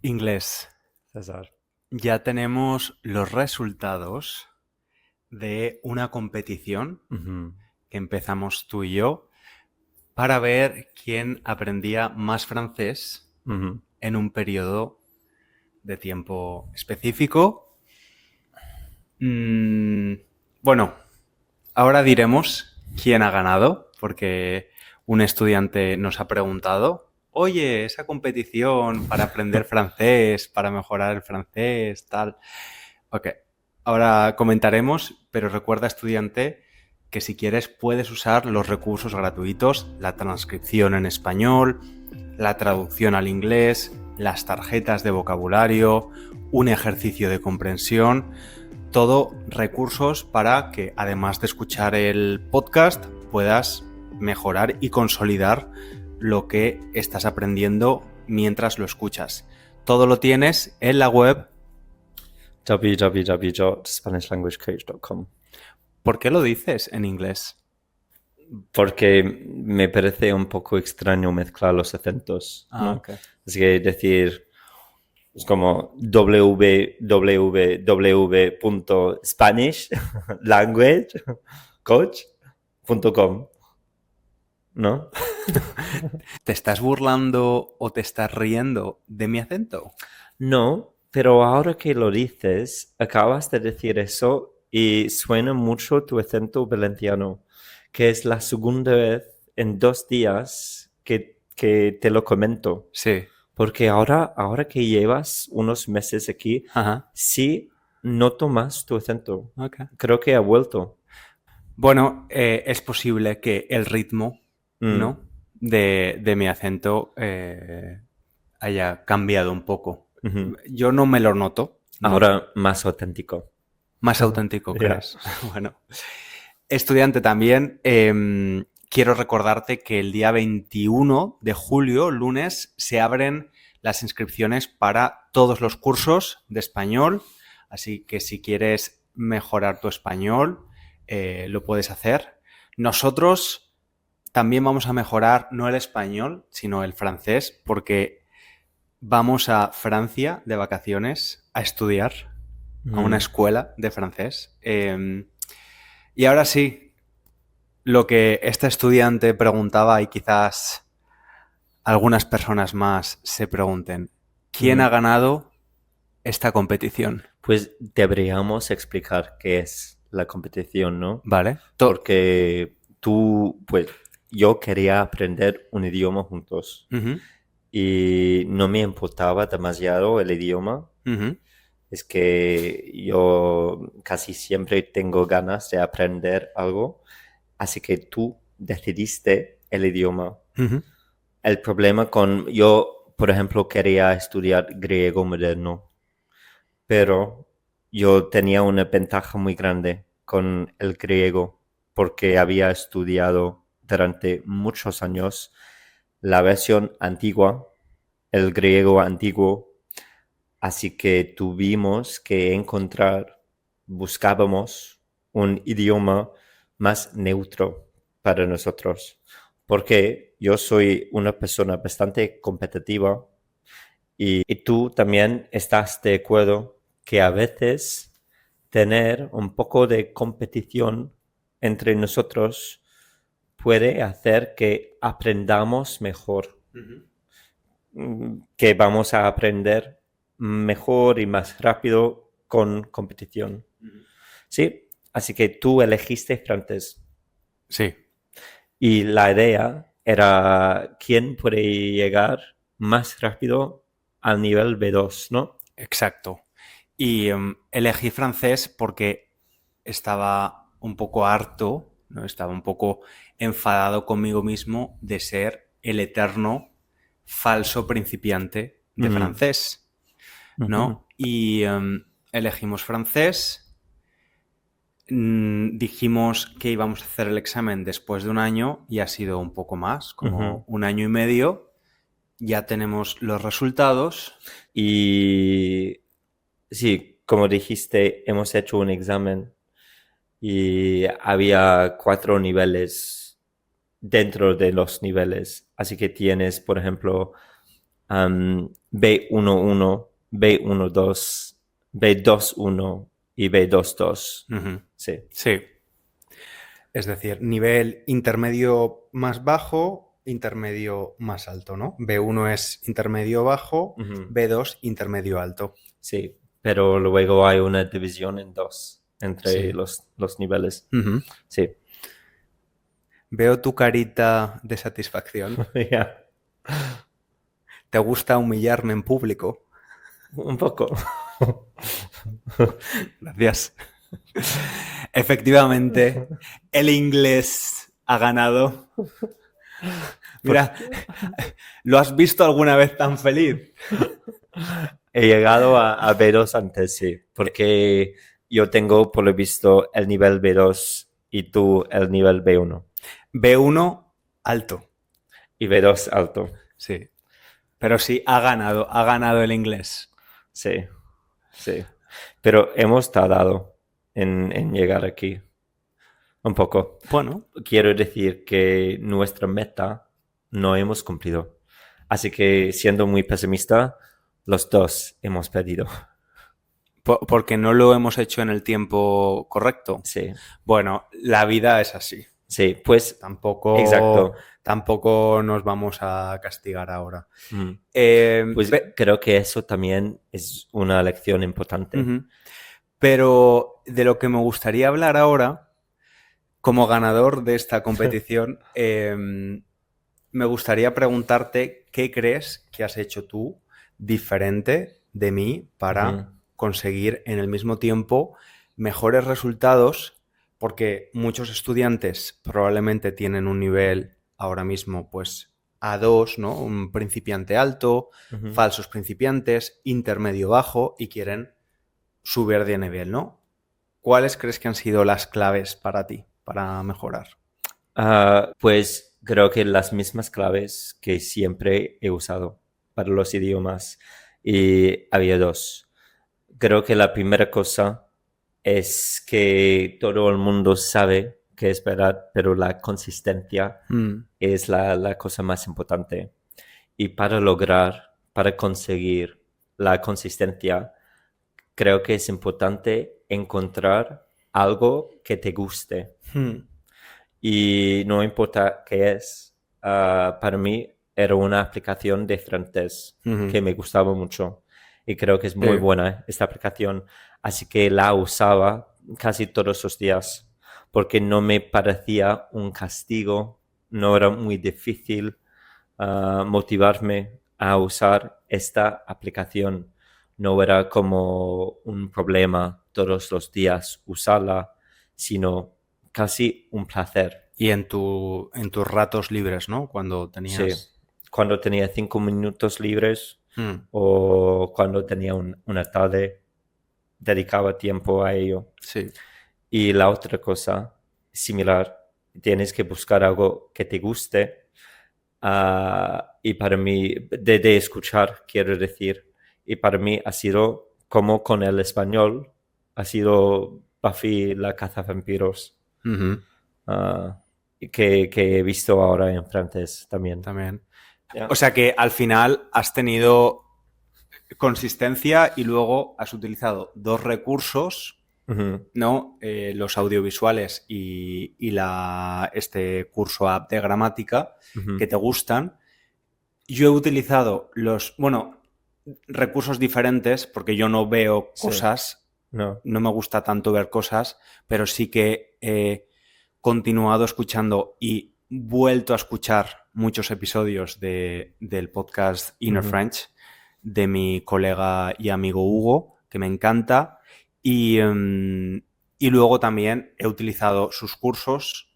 Inglés. César. Ya tenemos los resultados de una competición Ujú. que empezamos tú y yo para ver quién aprendía más francés Ujú. en un periodo de tiempo específico. Bueno, ahora diremos quién ha ganado, porque un estudiante nos ha preguntado, oye, esa competición para aprender francés, para mejorar el francés, tal. Ok, ahora comentaremos, pero recuerda, estudiante, que si quieres puedes usar los recursos gratuitos, la transcripción en español, la traducción al inglés, las tarjetas de vocabulario, un ejercicio de comprensión, todo recursos para que, además de escuchar el podcast, puedas mejorar y consolidar lo que estás aprendiendo mientras lo escuchas. Todo lo tienes en la web. www.spanishlanguagecoach.com. ¿Por qué lo dices en inglés? Porque me parece un poco extraño mezclar los acentos, ¿no? Ok. Así que decir, es como www.spanishlanguagecoach.com, ¿no? ¿Te estás burlando o te estás riendo de mi acento? No, pero ahora que lo dices, acabas de decir eso y suena mucho tu acento valenciano, que es la segunda vez en 2 días que te lo comento. Sí. Porque ahora que llevas unos meses aquí, Ajá. sí noto más tu acento. Ok. Creo que ha vuelto. Bueno, es posible que el ritmo, Mm. ¿no? de mi acento haya cambiado un poco. Ujú. Yo no me lo noto, ¿no? Ahora más auténtico. Más auténtico, Ya. ¿crees? Bueno, estudiante también, quiero recordarte que el día 21 de julio, lunes, se abren las inscripciones para todos los cursos de español, así que si quieres mejorar tu español, lo puedes hacer. Nosotros también vamos a mejorar no el español, sino el francés, porque vamos a Francia de vacaciones a estudiar a una Mm. escuela de francés. Y ahora sí, lo que este estudiante preguntaba y quizás algunas personas más se pregunten, ¿quién Mm. ha ganado esta competición? Pues deberíamos explicar qué es la competición, ¿no? ¿Vale? Porque pues yo quería aprender un idioma juntos Ujú, y no me importaba demasiado el idioma. ujú, Es que yo casi siempre tengo ganas de aprender algo, así que tú decidiste el idioma. ujú. Yo, por ejemplo, quería estudiar griego moderno, pero yo tenía una ventaja muy grande con el griego porque había estudiado durante muchos años la versión antigua, el griego antiguo, así que tuvimos que buscábamos un idioma más neutro para nosotros, porque yo soy una persona bastante competitiva y tú también estás de acuerdo que a veces tener un poco de competición entre nosotros puede hacer que aprendamos mejor, que vamos a aprender mejor y más rápido con competición. Sí, así que tú elegiste francés Sí, y la idea era quién puede llegar más rápido al nivel B2, ¿no? exacto. Y elegí francés porque estaba un poco harto, ¿no? Estaba un poco enfadado conmigo mismo de ser el eterno falso principiante de Ujú, francés, ujú, ¿no? Y elegimos francés, dijimos que íbamos a hacer el examen después de un año y ha sido un poco más, como ujú. un año y medio. Ya tenemos los resultados. Y sí, como dijiste, hemos hecho un examen y había 4 niveles dentro de los niveles. Así que tienes, por ejemplo, B1-1, B1-2, B2-1 y B2-2. Ujú. Sí. Sí. Es decir, nivel intermedio más bajo, intermedio más alto, ¿no? B1 es intermedio bajo, Ujú. B2 intermedio alto. Sí, pero luego hay una división en dos entre Sí. los niveles. Ujú. Sí. Veo tu carita de satisfacción. Ya. ¿Te gusta humillarme en público? Un poco. Gracias. Efectivamente, el inglés ha ganado. Mira, ¿lo has visto alguna vez tan feliz? He llegado a B2 antes, sí, porque yo tengo, por lo visto, el nivel B2 y tú el nivel B1 B1 alto. y B2 alto. Sí. Pero sí, ha ganado el inglés. Sí, sí. Pero hemos tardado en llegar aquí. Un poco. Bueno, Quiero decir que nuestra meta no hemos cumplido. Así que, siendo muy pesimista, los dos hemos perdido. porque no lo hemos hecho en el tiempo correcto. Sí, Bueno, la vida es así. sí, pues, Tampoco, exacto. tampoco nos vamos a castigar ahora. Mm. Eh, Pues pe- creo que eso también es una lección importante. Ujú. Pero de lo que me gustaría hablar ahora, como ganador de esta competición, me gustaría preguntarte qué crees que has hecho tú diferente de mí para Ujú. conseguir en el mismo tiempo mejores resultados, porque muchos estudiantes probablemente tienen un nivel ahora mismo pues A2, ¿no? Un principiante alto, Ujú. falsos principiantes, intermedio bajo y quieren subir de nivel, ¿no? ¿Cuáles crees que han sido las claves para ti, para mejorar? Pues creo que las mismas claves que siempre he usado para los idiomas. Y había dos. Creo que la primera cosa es que todo el mundo sabe que es verdad, pero la consistencia es la cosa más importante. Y para conseguir la consistencia, creo que es importante encontrar algo que te guste. Mm. Y no importa qué es, para mí era una aplicación de francés Ujú. que me gustaba mucho. Y creo que es muy Sí. buena esta aplicación. Así que la usaba casi todos los días porque no me parecía un castigo, no era muy difícil motivarme a usar esta aplicación. No era como un problema todos los días usarla, sino casi un placer. Y en tus ratos libres, ¿no? Cuando Sí, tenías... cuando tenía 5 minutos libres Mm. o cuando tenía una tarde, dedicaba tiempo a ello. Sí. Y la otra cosa, similar, tienes que buscar algo que te guste. Y para mí, de escuchar, quiero decir, y para mí ha sido como con el español, ha sido Buffy la cazavampiros, Ujú. ah, que he visto ahora en francés también. También. Ya. O sea que al final has tenido consistencia y luego has utilizado dos recursos, Ujú, ¿no? Los audiovisuales y este curso app de gramática ujú. que te gustan. Yo he utilizado bueno, recursos diferentes porque yo no veo Sí, cosas, no. no me gusta tanto ver cosas, pero sí que he continuado escuchando y vuelto a escuchar muchos episodios del podcast Inner Ujú, French de mi colega y amigo Hugo, que me encanta, y, y luego también he utilizado sus cursos,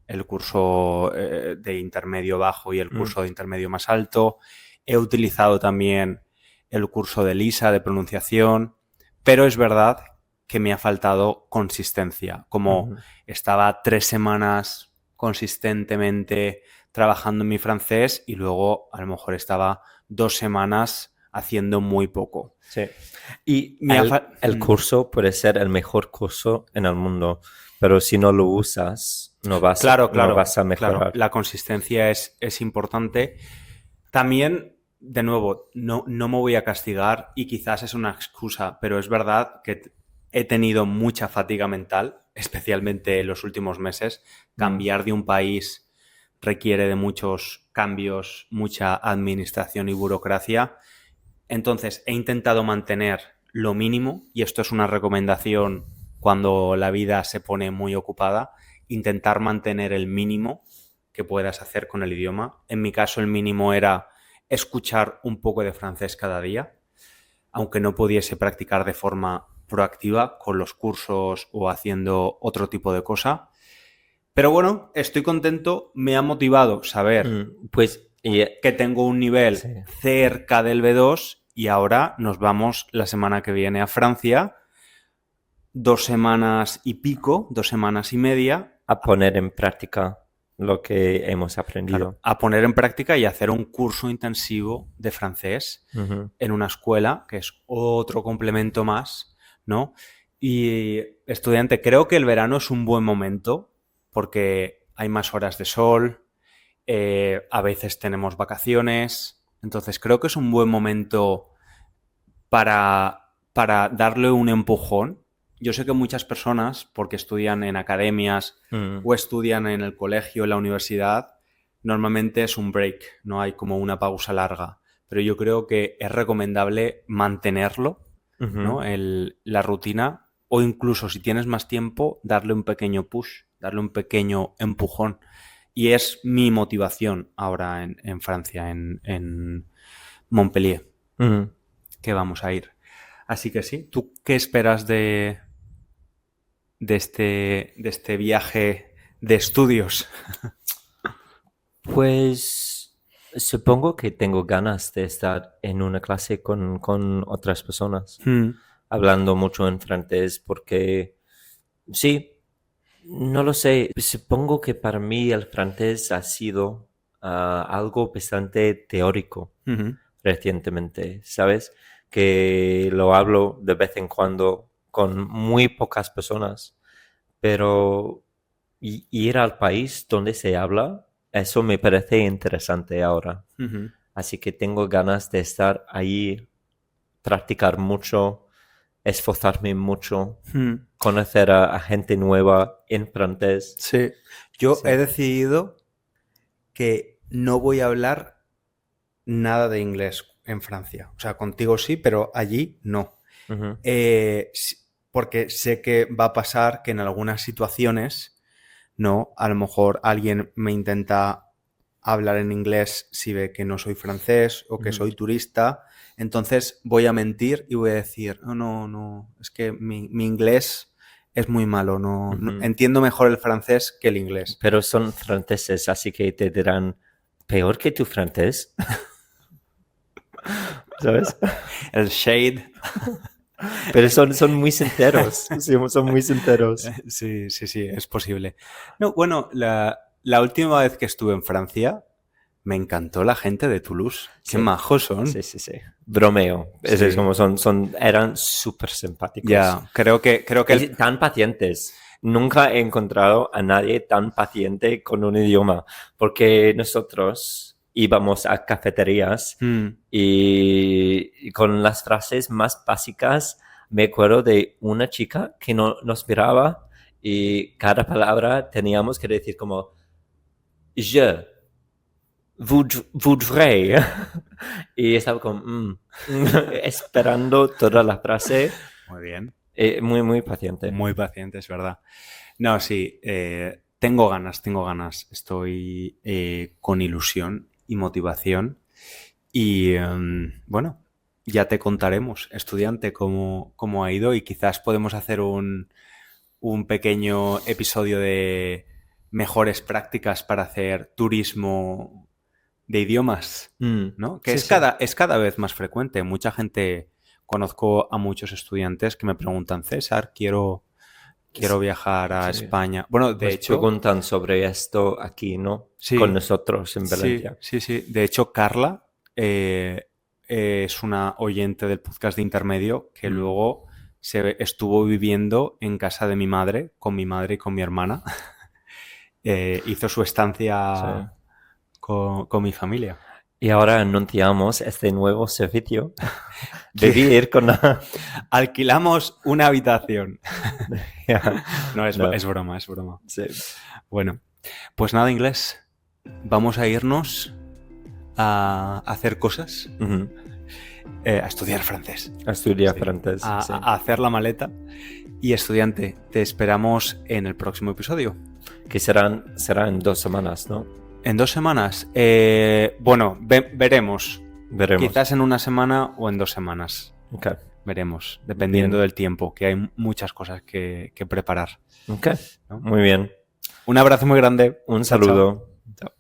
el curso de intermedio bajo y el mm, curso de intermedio más alto. He utilizado también el curso de Lisa de pronunciación, pero es verdad que me ha faltado consistencia. Como ujú. estaba 3 semanas consistentemente trabajando en mi francés y luego a lo mejor estaba 2 semanas haciendo muy poco. Sí. Y Me ha fa- el curso puede ser el mejor curso en el mundo, pero si no lo usas, no Claro, vas a claro. mejorar. La consistencia es importante. También de nuevo, no me voy a castigar y quizás es una excusa, pero es verdad que he tenido mucha fatiga mental, especialmente en los últimos meses. Cambiar de un país requiere de muchos cambios, mucha administración y burocracia. Entonces, he intentado mantener lo mínimo, y esto es una recomendación cuando la vida se pone muy ocupada, intentar mantener el mínimo que puedas hacer con el idioma. En mi caso, el mínimo era escuchar un poco de francés cada día, aunque no pudiese practicar de forma proactiva con los cursos o haciendo otro tipo de cosa. Pero bueno, estoy contento, me ha motivado saber Pues que tengo un nivel sí. cerca del B2 y ahora nos vamos la semana que viene a Francia, 2 semanas y pico, 2 semanas y media, A poner en práctica lo que hemos aprendido. claro, a poner en práctica y hacer un curso intensivo de francés en una escuela, que es otro complemento más, ¿no? Y estudiante, creo que el verano es un buen momento porque hay más horas de sol, a veces tenemos vacaciones, entonces creo que es un buen momento para darle un empujón. Yo sé que muchas personas, porque estudian en academias o estudian en el colegio, en la universidad, normalmente es un break, no hay como una pausa larga. Pero yo creo que es recomendable mantenerlo, ¿no? La rutina, o incluso si tienes más tiempo, darle un pequeño push, darle un pequeño empujón. Y es mi motivación ahora en Francia, en Montpellier, que vamos a ir. Así que sí, ¿tú qué esperas de este viaje de estudios? Pues supongo que tengo ganas de estar en una clase con otras personas, hablando mucho en francés, porque sí, no lo sé, supongo que para mí el francés ha sido algo bastante teórico recientemente, ¿sabes? Que lo hablo de vez en cuando con muy pocas personas, pero ir al país donde se habla, eso me parece interesante ahora. Así que tengo ganas de estar ahí, practicar mucho, esforzarme mucho, conocer a gente nueva en francés. Sí. Yo Sí. he decidido que no voy a hablar nada de inglés en Francia. O sea, contigo sí, pero allí no. Porque sé que va a pasar que en algunas situaciones, ¿no? A lo mejor alguien me intenta hablar en inglés si ve que no soy francés o que soy turista. Entonces voy a mentir y voy a decir, no, es que mi inglés es muy malo, no entiendo mejor el francés que el inglés. Pero son franceses, así que te dirán, peor que tu francés. ¿Sabes? El shade. Pero son muy sinceros. Sí, son muy sinceros. Sí, es posible. No, bueno, la última vez que estuve en Francia me encantó la gente de Toulouse. Qué majos son. Sí. Bromeo. Sí. Es como eran súper simpáticos. Ya, creo que Tan pacientes. Nunca he encontrado a nadie tan paciente con un idioma, porque nosotros íbamos a cafeterías y con las frases más básicas me acuerdo de una chica que nos miraba y cada palabra teníamos que decir como je voudrais y estaba como esperando toda la frase. Muy bien. Muy paciente. Muy paciente, es verdad. No, sí, tengo ganas. Estoy con ilusión y motivación. Y bueno, ya te contaremos, estudiante, cómo ha ido y quizás podemos hacer un pequeño episodio de mejores prácticas para hacer turismo de idiomas, ¿no? Que Sí, es cada vez más frecuente. Mucha gente, conozco a muchos estudiantes que me preguntan, César, quiero viajar a España. Bueno, de Nos hecho, preguntan sobre esto aquí, ¿no? sí, Con nosotros en Valencia. Sí. De hecho, Carla es una oyente del podcast de Intermedio que luego estuvo viviendo en casa de mi madre, con mi madre y con mi hermana. Hizo su estancia con mi familia. Y ahora anunciamos este nuevo servicio de vivir con la... Alquilamos una habitación. Ya, No, es no, broma, es broma. sí. Bueno, pues nada, inglés. Vamos a irnos a hacer cosas, Ujú. a estudiar francés, A estudiar sí, francés. Sí. a hacer la maleta. Y estudiante, te esperamos en el próximo episodio. Que será en 2 semanas, ¿no? ¿En 2 semanas? Bueno, veremos. Veremos. Quizás en 1 semana o en 2 semanas. Ok. Veremos, dependiendo Bien. del tiempo, que hay muchas cosas que preparar. Ok. ¿No? Muy bien. Un abrazo muy grande. Un Chao, chao. saludo. Chao.